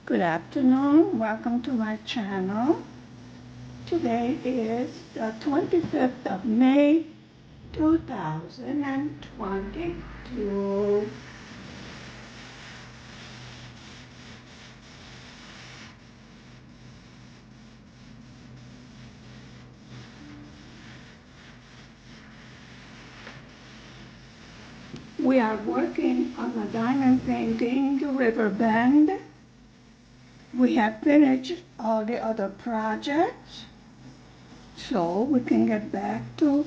Good afternoon. Welcome to my channel. Today is the 25th of May, 2022. We are working on the diamond painting, Riverbend. We have finished all the other projects, so we can get back to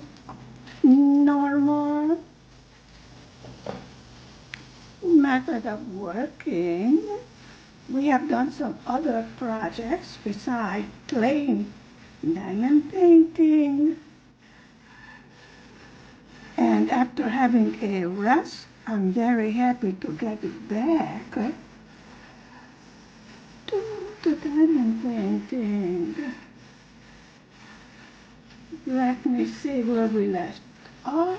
normal method of working. We have done some other projects besides plain diamond painting. And after having a rest, I'm very happy to get it back to the diamond painting. Let me see where we left off.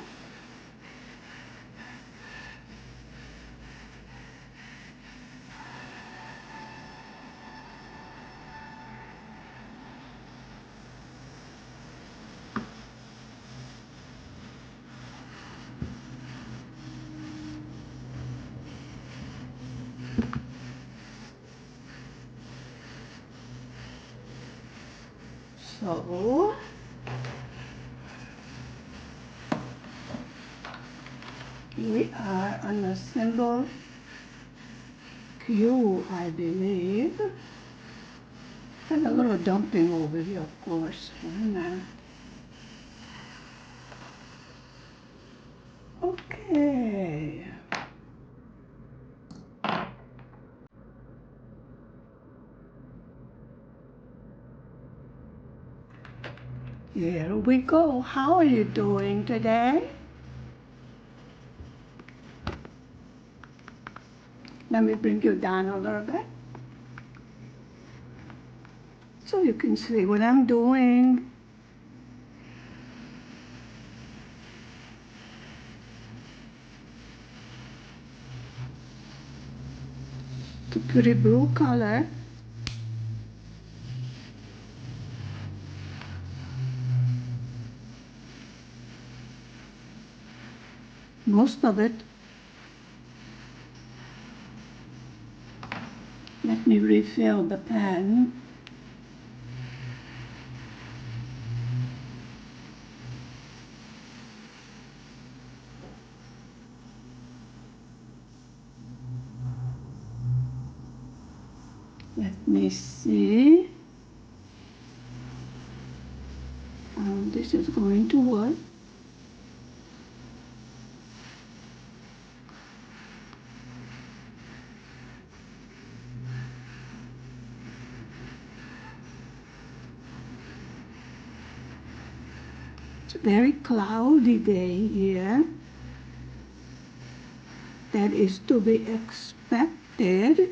So, we are on a symbol Q, I believe. And a little dumping over here, of course. Okay. Here we go. How are you doing today? Let me bring you down a little bit so you can see what I'm doing. The pretty blue color. Most of it. Let me refill the pen. Let me see. This is going to work. It's a very cloudy day here. That is to be expected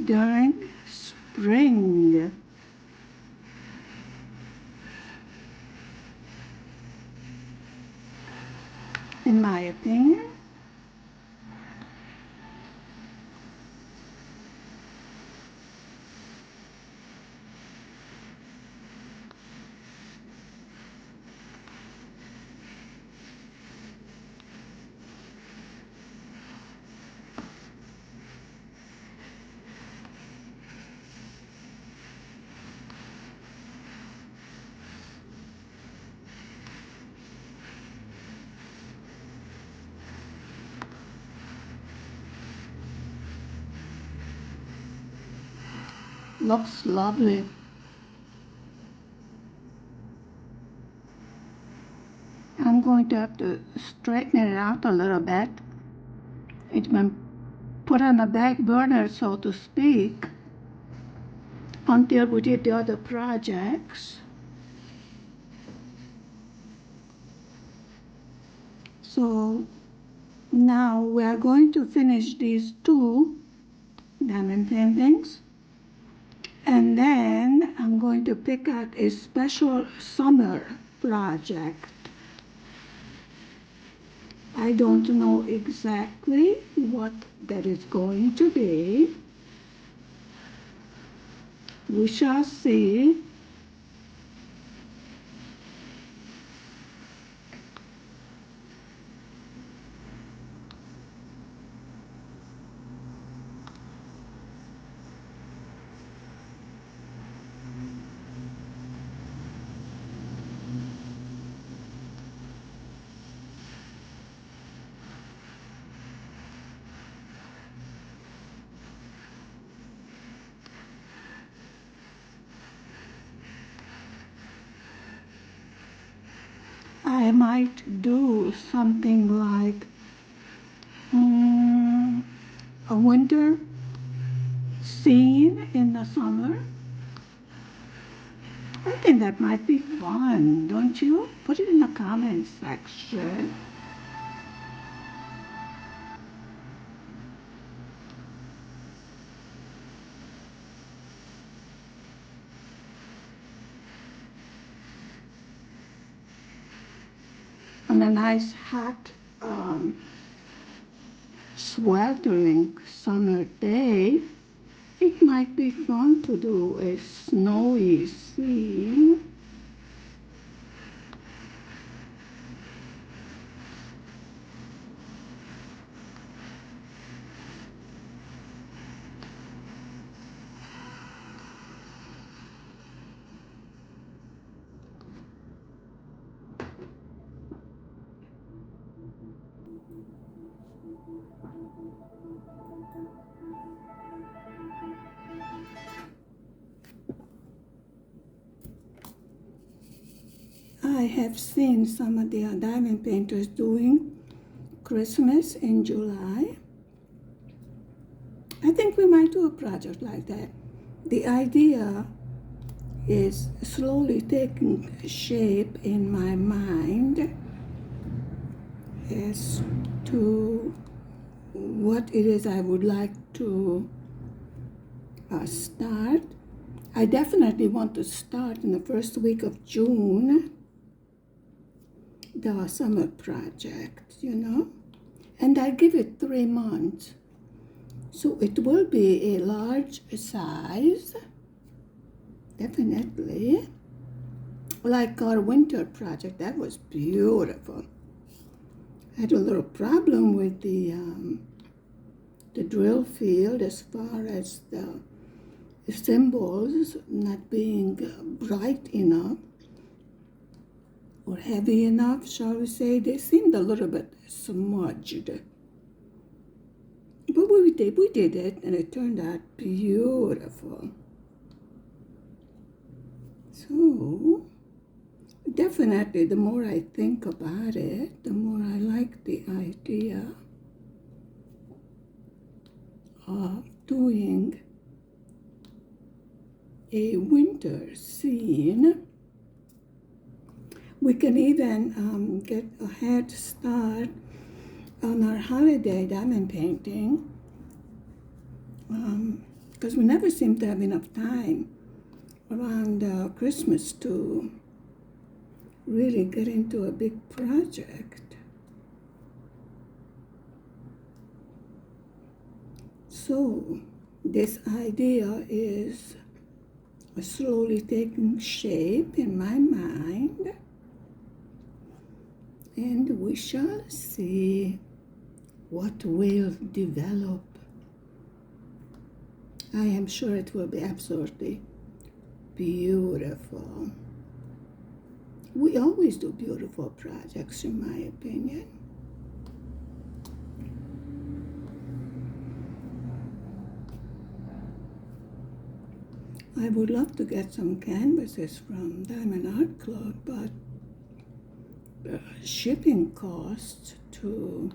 during spring. In my opinion. Looks lovely. I'm going to have to straighten it out a little bit. It's been put on the back burner, so to speak, until we did the other projects. So now we are going to finish these two diamond paintings, and then I'm going to pick out a special summer project. I don't know exactly what that is going to be, We shall see. I might do something like a winter scene in the summer. I think that might be fun, don't you? Put it in the comments section. On a nice hot, sweltering summer day, it might be fun to do a snowy scene. I have seen some of the diamond painters doing Christmas in July. I think we might do a project like that. The idea is slowly taking shape in my mind as to what it is I would like to start. I definitely want to start in the first week of June, the summer project, and I give it 3 months. So it will be a large size, definitely. Like our winter project, that was beautiful. I had a little problem with the drill field as far as the symbols not being bright enough or heavy enough, shall we say. They seemed a little bit smudged. But we did it, and it turned out beautiful. So, definitely, the more I think about it, the more I like the idea of doing a winter scene. We can even get a head start on our holiday diamond painting, because we never seem to have enough time around Christmas to really get into a big project. So this idea is slowly taking shape in my mind, and we shall see what will develop. I am sure it will be absolutely beautiful. We always do beautiful projects, in my opinion. I would love to get some canvases from Diamond Art Club, but the shipping costs to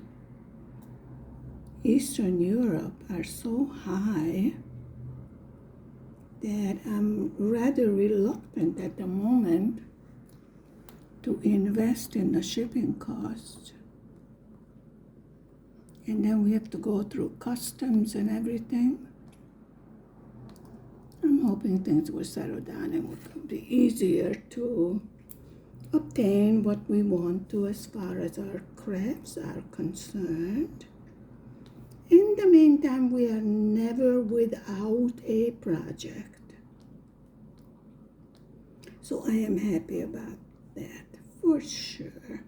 Eastern Europe are so high that I'm rather reluctant at the moment to invest in the shipping costs. And then we have to go through customs and everything. I'm hoping things will settle down and it will be easier to obtain what we want to as far as our crafts are concerned. In the meantime, we are never without a project. So I am happy about that, for sure.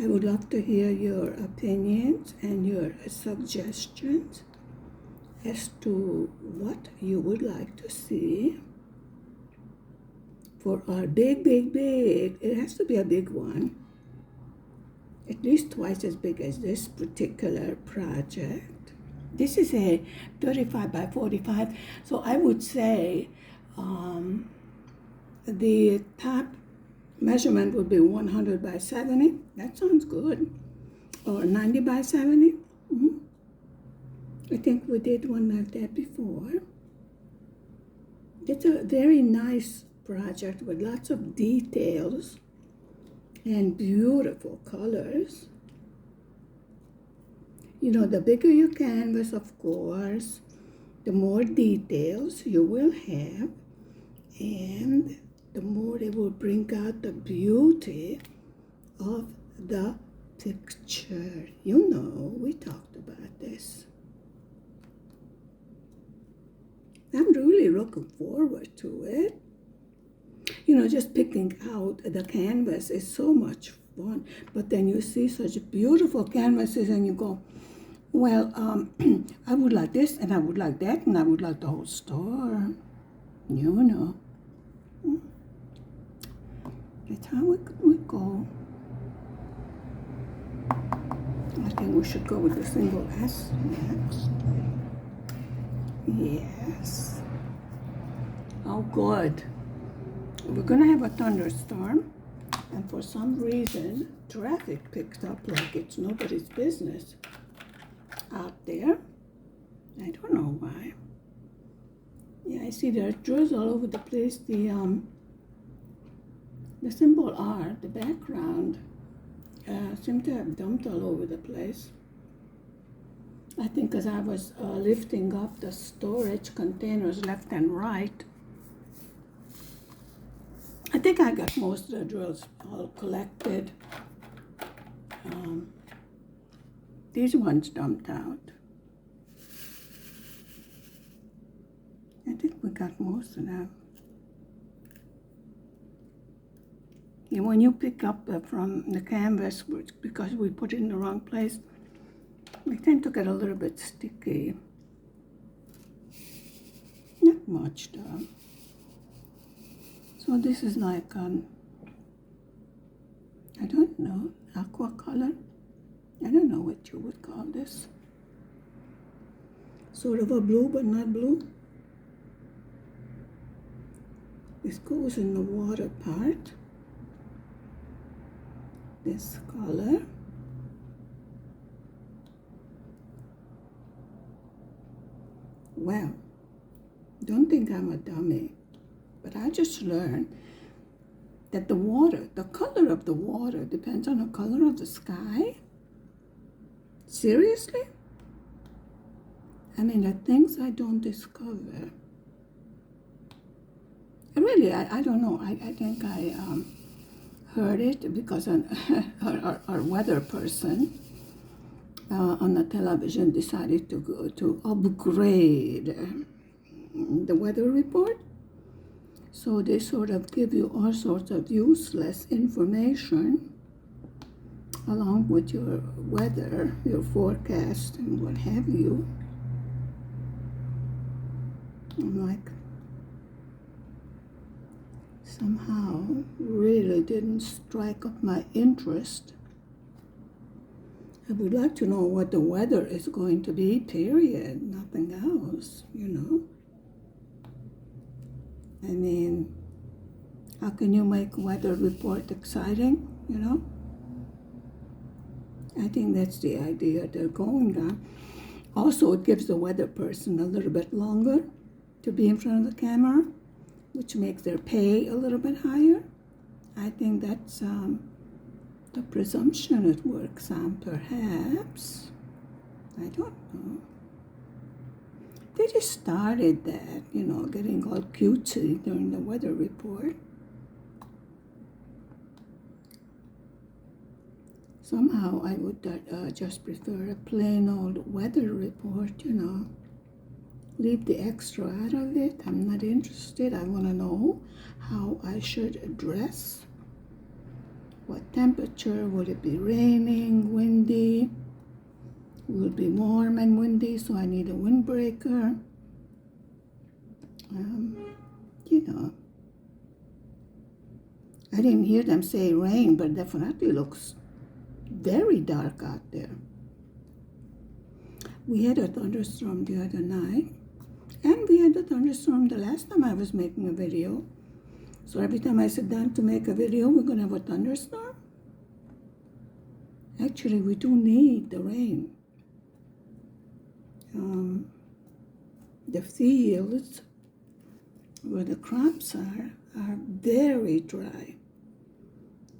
I would love to hear your opinions and your suggestions as to what you would like to see for our big, it has to be a big one, at least twice as big as this particular project. This is a 35 by 45, so I would say the top measurement would be 100 by 70. That sounds good. Or 90 by 70. I think we did one like that before. It's a very nice project with lots of details and beautiful colors. You know, the bigger your canvas, of course, the more details you will have, and the more it will bring out the beauty of the picture. You know, we talked about this. I'm really looking forward to it. You know, just picking out the canvas is so much fun. But then you see such beautiful canvases and you go, well, I would like this and I would like that and I would like the whole store. You know. That's how we go. I think we should go with the single S next. Yes. Oh, good. We're going to have a thunderstorm, and for some reason, traffic picked up like it's nobody's business out there. I don't know why. Yeah, I see there are drills all over the place. The symbol R, the background, seem to have dumped all over the place. I think because I was lifting up the storage containers left and right. I think I got most of the drills all collected. These ones dumped out. I think we got most of them. And when you pick up from the canvas, because we put it in the wrong place, they tend to get a little bit sticky. Not much though. So this is like, I don't know, aqua color? I don't know what you would call this. Sort of a blue, but not blue. This goes in the water part. This color. Well, don't think I'm a dummy, but I just learned that the water, the color of the water depends on the color of the sky. Seriously? I mean, the things I don't discover. Really, I don't know. I think I heard it because our weather person on the television decided to go to upgrade the weather report. So they sort of give you all sorts of useless information along with your weather, your forecast, and what have you. I'm like, somehow really didn't strike up my interest. I would like to know what the weather is going to be, period, nothing else, you know. I mean, how can you make weather report exciting, you know? I think that's the idea they're going on. Also, it gives the weather person a little bit longer to be in front of the camera, which makes their pay a little bit higher. I think that's the presumption it works on, perhaps. I don't know. They just started that, you know, getting all cutesy during the weather report. Somehow I would just prefer a plain old weather report, you know. Leave the extra out of it. I'm not interested. I want to know how I should dress. What temperature? Will it be raining, windy? Will it be warm and windy, so I need a windbreaker? You know, I didn't hear them say rain, but definitely looks very dark out there. We had a thunderstorm the other night, and we had a thunderstorm the last time I was making a video. So every time I sit down to make a video, we're going to have a thunderstorm? Actually, we do need the rain. The fields where the crops are very dry.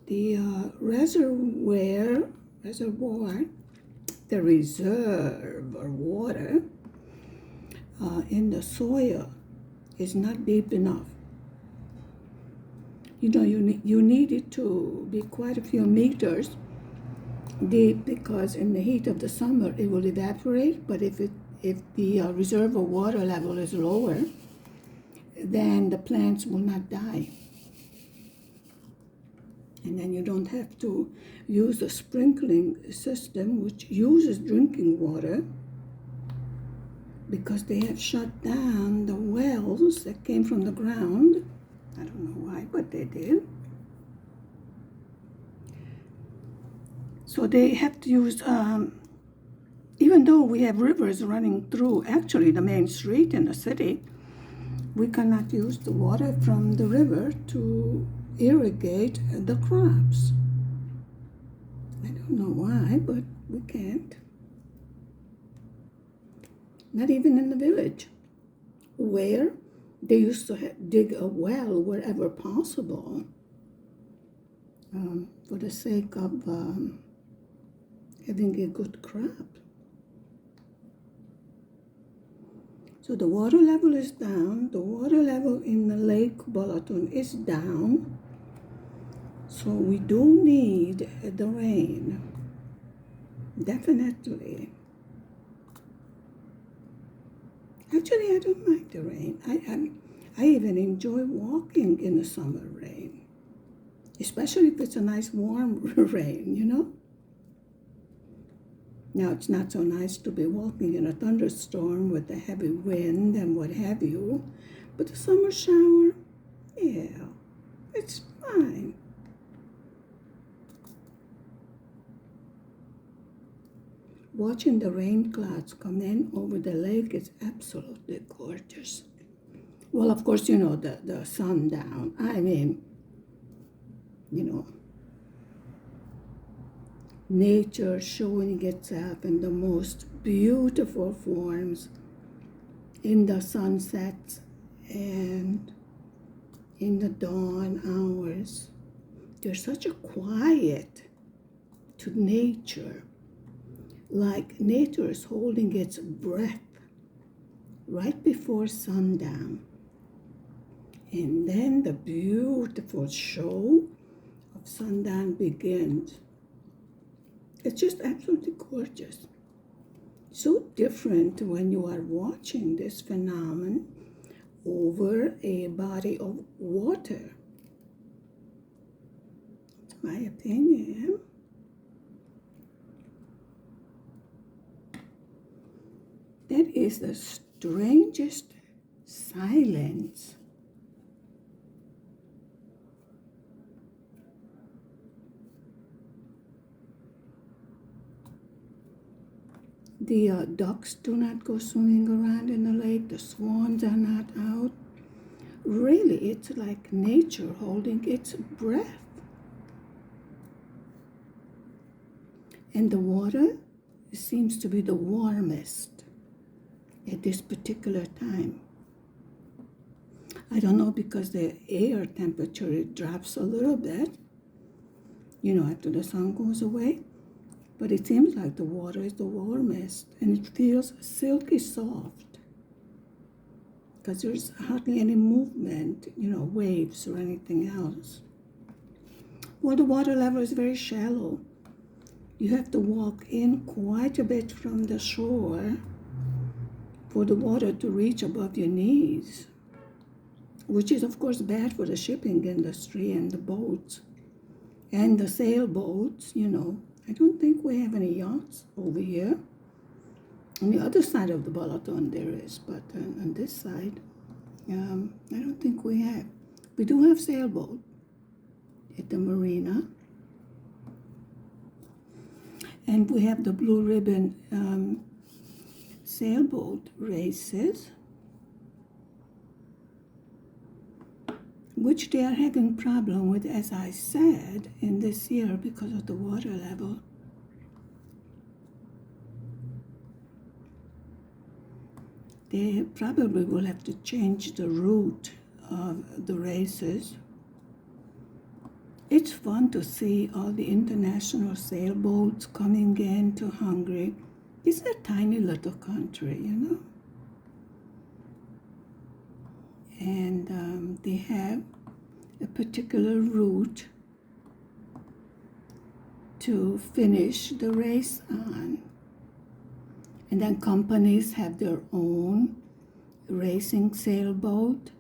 The reservoir, the reserve or water in the soil is not deep enough. You know, you need it to be quite a few meters deep, because in the heat of the summer it will evaporate, but if the reservoir water level is lower, then the plants will not die. And then you don't have to use a sprinkling system which uses drinking water, because they have shut down the wells that came from the ground. I don't know why, but they did. So they have to use, even though we have rivers running through actually the main street in the city, we cannot use the water from the river to irrigate the crops. I don't know why, but we can't. Not even in the village, where they used to dig a well wherever possible, for the sake of having a good crop. So the water level is down. The water level in the Lake Balaton is down. So we do need the rain. Definitely. Actually, I don't mind the rain. I even enjoy walking in the summer rain, especially if it's a nice warm rain, you know. Now, it's not so nice to be walking in a thunderstorm with a heavy wind and what have you, but the summer shower, yeah, it's fine. Watching the rain clouds come in over the lake is absolutely gorgeous. Well, of course, you know, the sundown. I mean, you know, nature showing itself in the most beautiful forms in the sunsets and in the dawn hours. There's such a quiet to nature, like nature is holding its breath right before sundown. And then the beautiful show of sundown begins. It's just absolutely gorgeous. So different when you are watching this phenomenon over a body of water. It's my opinion. That is the strangest silence. The ducks do not go swimming around in the lake. The swans are not out. Really, it's like nature holding its breath. And the water seems to be the warmest at this particular time. I don't know, because the air temperature, it drops a little bit, you know, after the sun goes away. But it seems like the water is the warmest, and it feels silky soft, because there's hardly any movement, you know, waves or anything else. Well, the water level is very shallow. you have to walk in quite a bit from the shore for the water to reach above your knees, which is of course bad for the shipping industry and the boats and the sailboats, you know. I don't think we have any yachts over here. On the other side of the Balaton there is, but on this side, I don't think we have. We do have sailboat at the marina. And we have the Blue Ribbon sailboat races, which they are having problem with, as I said, in this year because of the water level. They probably will have to change the route of the races. It's fun to see all the international sailboats coming in to Hungary. It's a tiny little country, you know. And they have a particular route to finish the race on. And then companies have their own racing sailboat.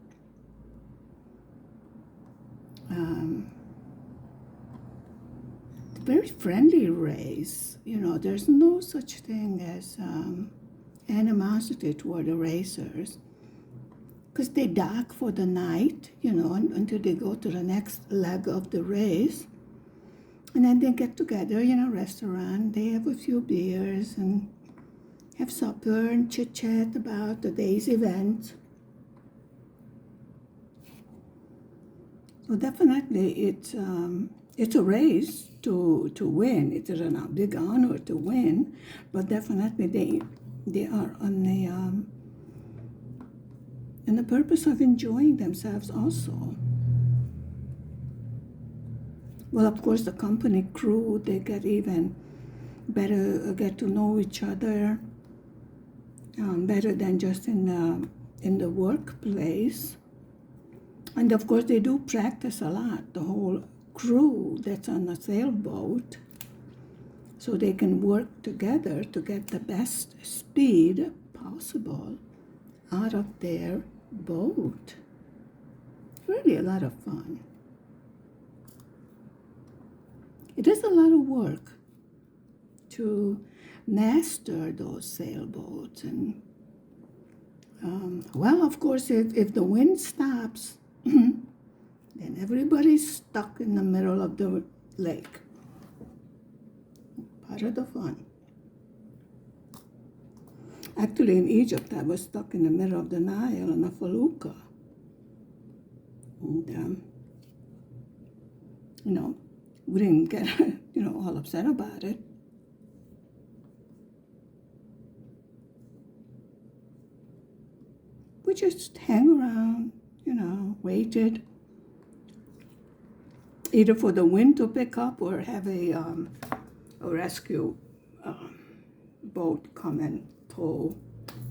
Very friendly race, you know. There's no such thing as animosity toward the racers, because they dock for the night, you know, until they go to the next leg of the race, and then they get together in a restaurant. They have a few beers and have supper and chit chat about the day's event. So definitely it's a race to win. It is a big honor to win, but definitely they are on the purpose of enjoying themselves also. Well, of course, the company crew, they get even better, get to know each other better than just in the workplace. And of course, they do practice a lot, the whole crew that's on the sailboat, so they can work together to get the best speed possible out of their boat. Really a lot of fun. It is a lot of work to master those sailboats. And well, of course, if the wind stops, then everybody's stuck in the middle of the lake. Part of the fun. Actually, in Egypt, I was stuck in the middle of the Nile on a felucca. And, you know, we didn't get, you know, all upset about it. We just hang around, you know, waited either for the wind to pick up or have a rescue boat come and tow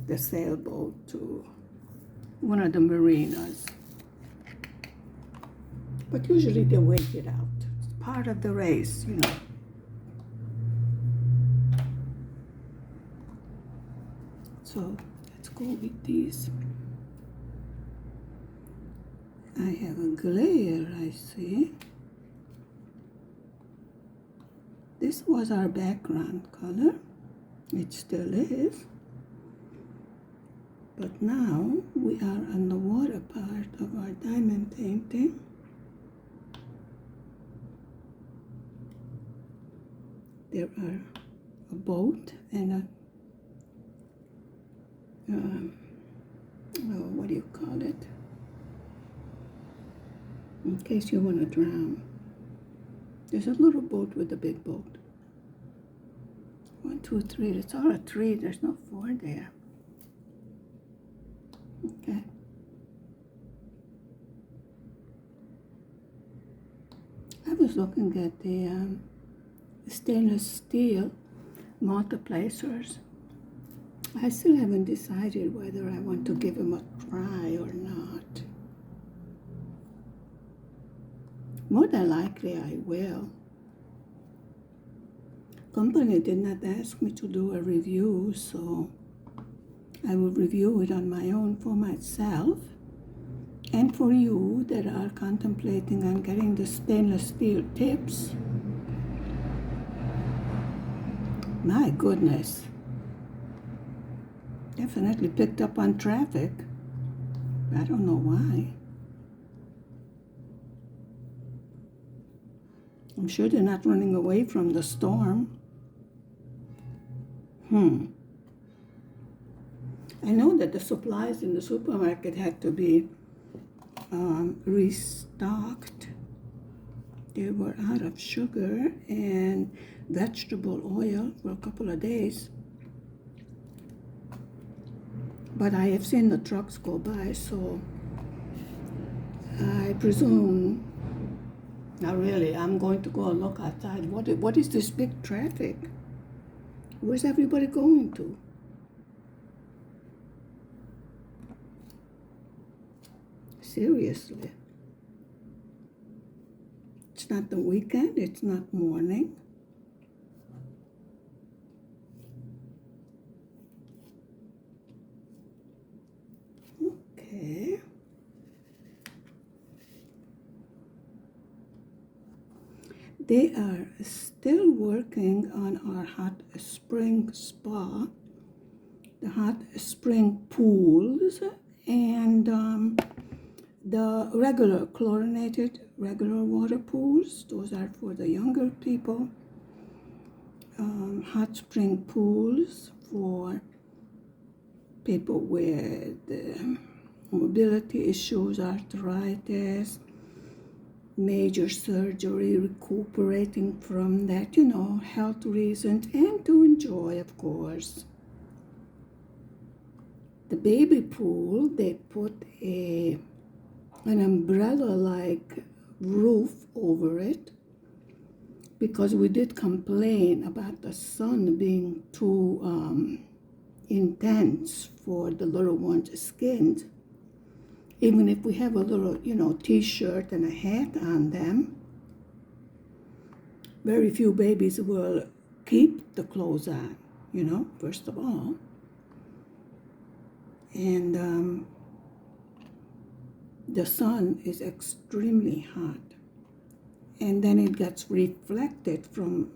the sailboat to one of the marinas. But usually they wait it out. It's part of the race, you know. So let's go with these. I have a glare, I see. This was our background color. It still is. But now we are on the water part of our diamond painting. There are a boat and what do you call it? In case you want to drown. There's a little boat with a big boat. 1, 2, 3. It's all a 3. There's no 4 there. Okay. I was looking at the stainless steel multiplacers. I still haven't decided whether I want to give them a try or not. More than likely I will. company did not ask me to do a review, so I will review it on my own for myself and for you that are contemplating on getting the stainless steel tips. My goodness, definitely picked up on traffic. I don't know why. I'm sure they're not running away from the storm. I know that the supplies in the supermarket had to be restocked. They were out of sugar and vegetable oil for a couple of days. But I have seen the trucks go by, so I presume, now really, I'm going to go and look outside. What is this big traffic? Where's everybody going to? Seriously. It's not the weekend, it's not morning. Okay. They are still working on our hot spring spa, the hot spring pools, and the regular chlorinated regular water pools. Those are for the younger people. Hot spring pools for people with mobility issues, arthritis, major surgery, recuperating from that, health reasons, and to enjoy, of course. The baby pool, they put an umbrella-like roof over it because we did complain about the sun being too intense for the little one's skin. Even if we have a little, t-shirt and a hat on them, very few babies will keep the clothes on, first of all. And the sun is extremely hot. And then it gets reflected from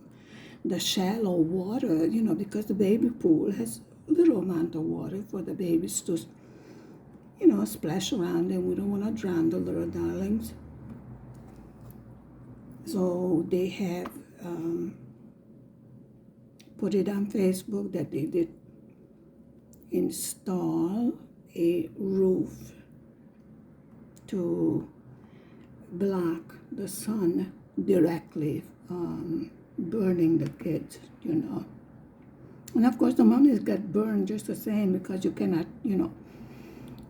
the shallow water, because the baby pool has little amount of water for the babies to splash around, and we don't want to drown the little darlings. So they have put it on Facebook that they did install a roof to block the sun directly burning the kids, And of course the mummies get burned just the same because you cannot,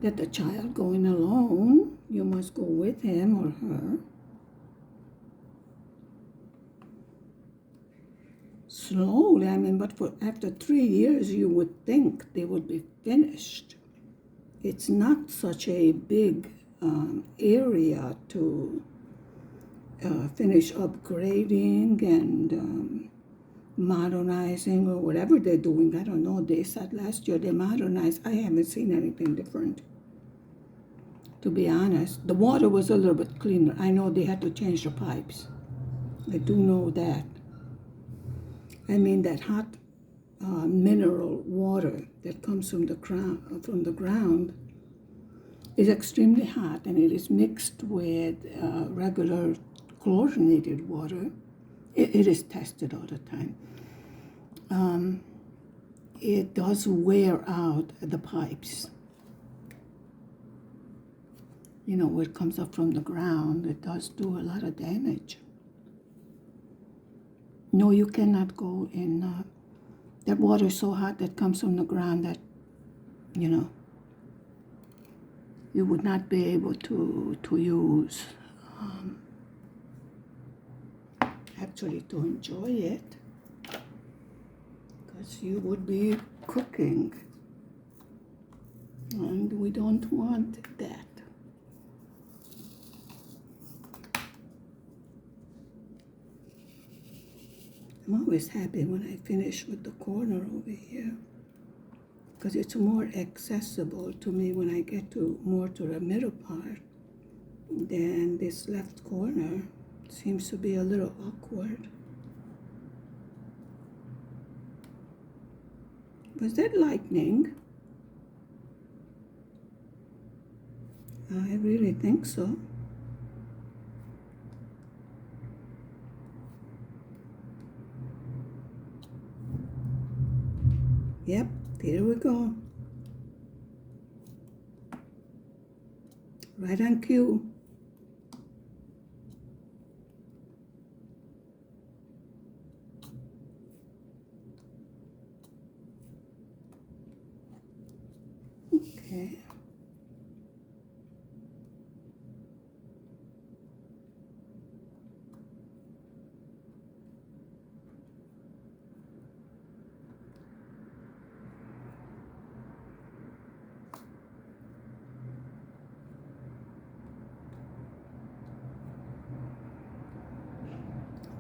let the child go in alone. You must go with him or her. Slowly, but after 3 years, you would think they would be finished. It's not such a big area to finish upgrading and modernizing or whatever they're doing. I don't know. They said last year they modernized. I haven't seen anything different. To be honest, the water was a little bit cleaner. I know they had to change the pipes. I do know that. That hot mineral water that comes from the ground is extremely hot, and it is mixed with regular chlorinated water. It is tested all the time. It does wear out the pipes. Where it comes up from the ground, it does do a lot of damage. No, you cannot go in. That water is so hot that comes from the ground that, you would not be able to use, actually to enjoy it, because you would be cooking, and we don't want that. I'm always happy when I finish with the corner over here, because it's more accessible to me when I get to more to the middle part. Then this left corner seems to be a little awkward. Was that lightning? I really think so. Yep, here we go. Right on cue. Okay.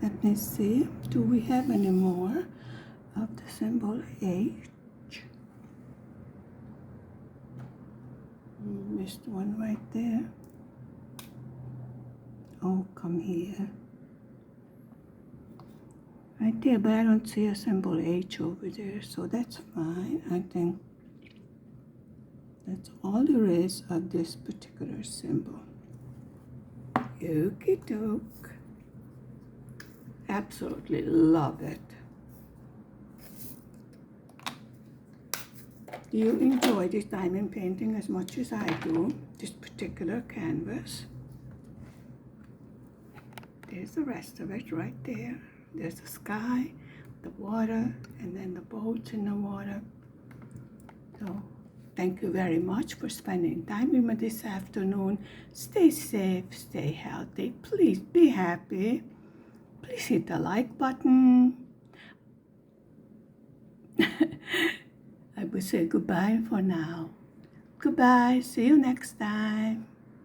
Let me see, do we have any more of the symbol H? Missed one right there. Oh, come here. Right there, but I don't see a symbol H over there, so that's fine. I think that's all there is of this particular symbol. Okie doke. Absolutely love it. Do you enjoy this diamond painting as much as I do, this particular canvas? There's the rest of it right there. There's the sky, the water, and then the boats in the water. So thank you very much for spending time with me this afternoon. Stay safe, stay healthy. Please be happy. Please hit the like button. I will say goodbye for now. Goodbye. See you next time.